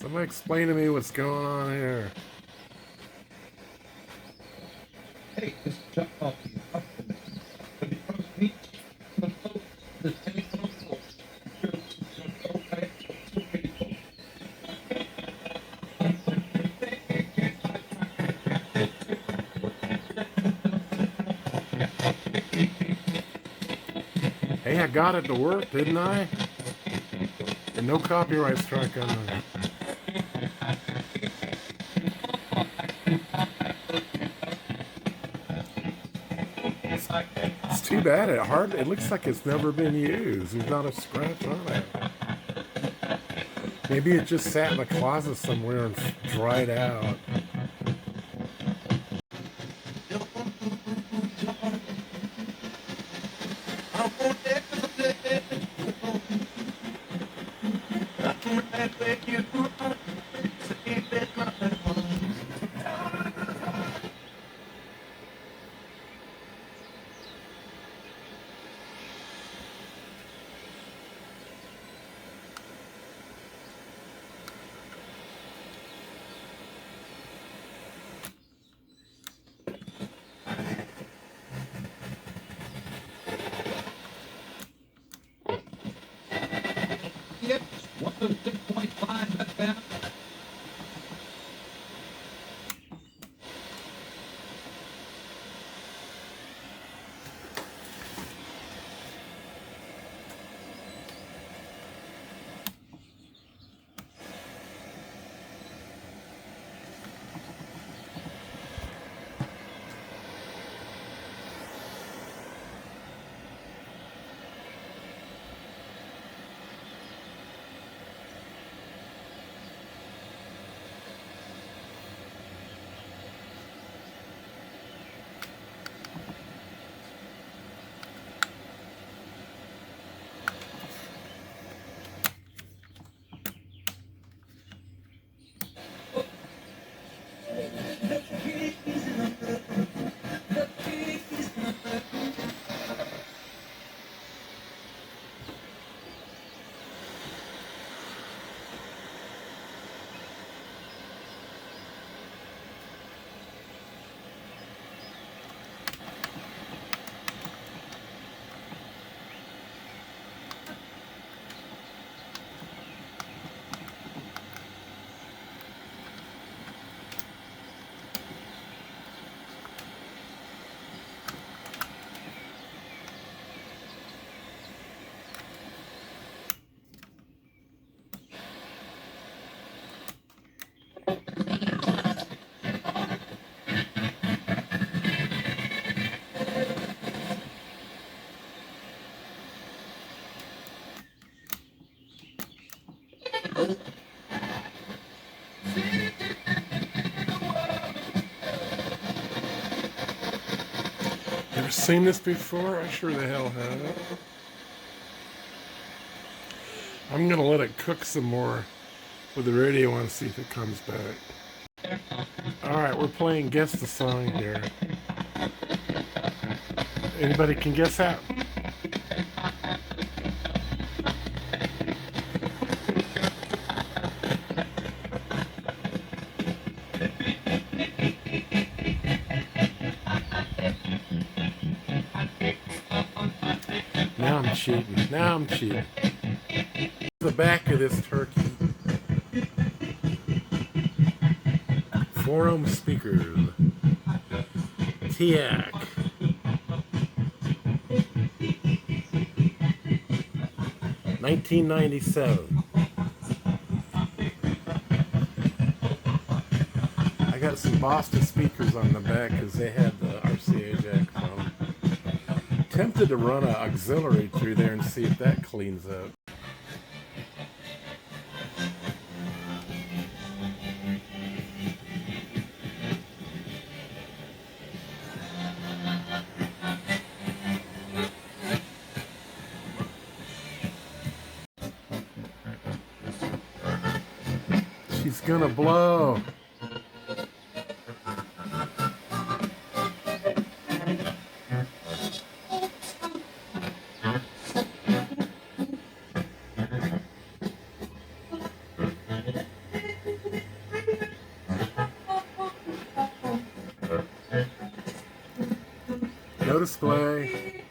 Somebody explain to me what's going on here. Hey, this is Chuck talking. The Hey, I got it to work, didn't I? And no copyright strike on it. It's too bad. It looks like it's never been used. There's not a scratch on it. Maybe it just sat in a closet somewhere and dried out. Yep, 106.5 FM. Ever seen this before? I sure the hell have. I'm gonna let it cook some more with the radio on, see if it comes back. Alright, we're playing Guess the Song here. Anybody can guess that? Now I'm cheating. The back of this turkey. 4-ohm speakers. TIAC. 1997. I got some Boston speakers on the back because they had the RCA jack from. Tempted to run an auxiliary through there and see if that cleans up. She's gonna blow. No display.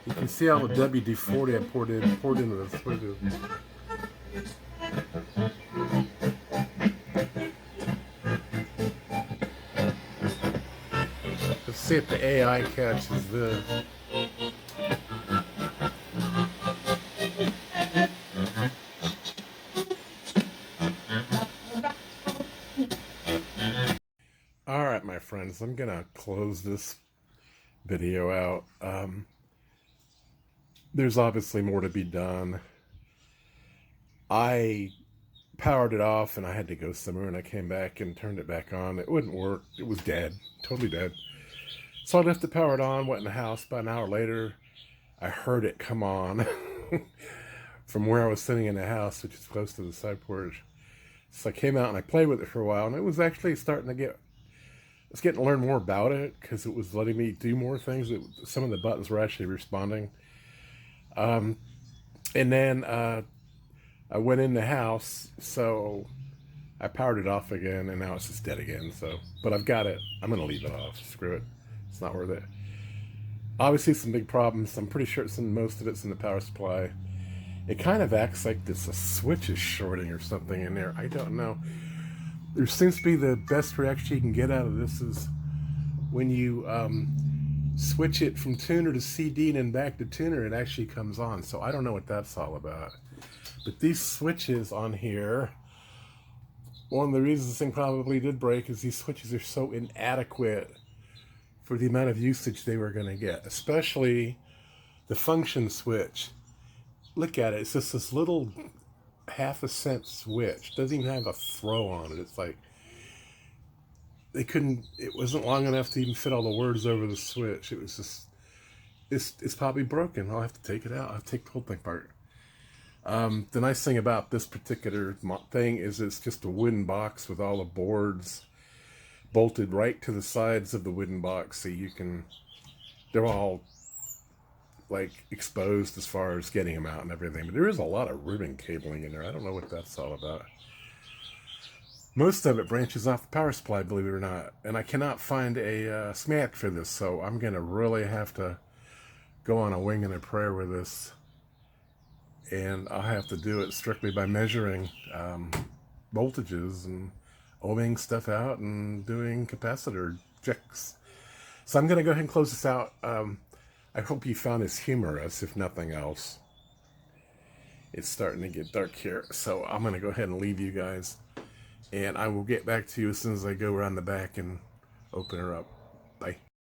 You can see all the WD-40 I poured into the switches. Let's see if the AI catches this. All right, my friends, I'm gonna close this video out. There's obviously more to be done. I powered it off and I had to go somewhere, and I came back and turned it back on. It wouldn't work. It was dead, totally dead. So I left it powered on, went in the house. About an hour later, I heard it come on from where I was sitting in the house, which is close to the side porch. So I came out and I played with it for a while, and it was actually starting to get, I was getting to learn more about it because it was letting me do more things. Some of the buttons were actually responding. And then I went in the house, so I powered it off again, and now it's just dead again. So, but I've got it. I'm going to leave it off. Screw it. It's not worth it. Obviously, some big problems. I'm pretty sure most of it's in the power supply. It kind of acts like a switch is shorting or something in there. I don't know. There seems to be the best reaction you can get out of this is when you switch it from tuner to CD and then back to tuner, it actually comes on. So I don't know what that's all about. But these switches on here, one of the reasons this thing probably did break is these switches are so inadequate for the amount of usage they were going to get, especially the function switch. Look at it. It's just this little half-a-cent switch. Doesn't even have a throw on it. It's like it wasn't long enough to even fit all the words over the switch. It was just, it's probably broken. I'll have to take it out. I'll have to take the whole thing apart. The nice thing about this particular thing is it's just a wooden box with all the boards bolted right to the sides of the wooden box, so they're all like exposed as far as getting them out and everything. But there is a lot of ribbon cabling in there. I don't know what that's all about. Most of it branches off the power supply, believe it or not. And I cannot find a schematic for this, so I'm going to really have to go on a wing and a prayer with this. And I'll have to do it strictly by measuring voltages and ohming stuff out and doing capacitor checks. So I'm going to go ahead and close this out. I hope you found this humorous, if nothing else. It's starting to get dark here, so I'm going to go ahead and leave you guys. And I will get back to you as soon as I go around the back and open her up. Bye.